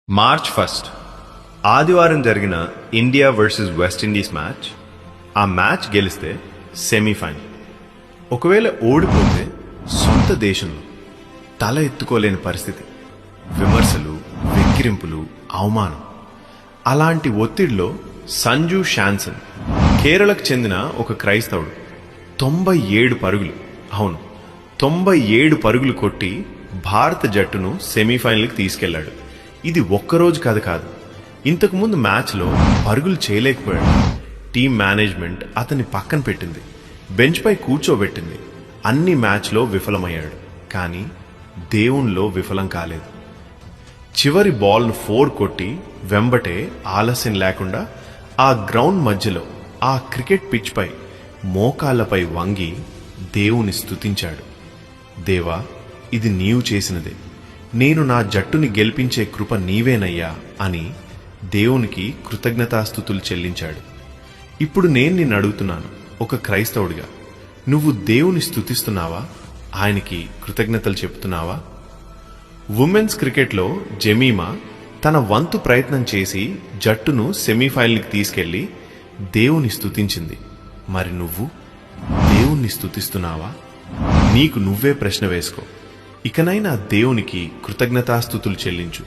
March 1 ఆదివారం జరిగిన India versus West Indies match. ఆ మ్యాచ్ గెలిస్తే సెమీఫైనల్. ఒకవేళ ఓడిపోతే సొంత దేశంలో తల ఎత్తుకోలేని పరిస్థితి, విమర్శలు, వెక్కిరింపులు, అవమానం. అలాంటి ఒత్తిడిలో సంజు శాంసన్, కేరళకు చెందిన ఒక క్రైస్తవుడు 97 పరుగులు, అవును 97 పరుగులు కొట్టి భారత జట్టును సెమీఫైనల్కి తీసుకెళ్లాడు. ఇది ఒక్కరోజు కథ కాదు. ఇంతకుముందు మ్యాచ్లో పరుగులు చేయలేకపోయాడు. టీం మేనేజ్మెంట్ అతన్ని పక్కన పెట్టింది, బెంచ్పై కూర్చోబెట్టింది. అన్ని మ్యాచ్లో విఫలమయ్యాడు, కానీ దేవునిలో విఫలం కాలేదు. చివరి బాల్ను 4 కొట్టి వెంబటే ఆలస్యం లేకుండా ఆ గ్రౌండ్ మధ్యలో ఆ క్రికెట్ పిచ్పై మోకాళ్లపై వంగి దేవుని స్తుతించాడు. దేవా, ఇది నీవు చేసినదే, నేను నా జట్టుని గెలిపించే కృప నీవేనయ్యా అని దేవునికి కృతజ్ఞతాస్తుతులు చెల్లించాడు. ఇప్పుడు నేను నిన్ను అడుగుతున్నాను, ఒక క్రైస్తవుడిగా, నువ్వు దేవుని స్తుతిస్తున్నావా? ఆయనకి కృతజ్ఞతలు చెప్తున్నావా? ఉమెన్స్ క్రికెట్లో జమీమా తన వంతు ప్రయత్నం చేసి జట్టును సెమీఫైనల్కి తీసుకెళ్లి దేవుని స్తుతించింది. మరి నువ్వు దేవుణ్ణి స్తుతిస్తున్నావా? నీకు నువ్వే ప్రశ్న వేసుకో. ఇకనైనా దేవునికి కృతజ్ఞతాస్తుతులు చెల్లించు.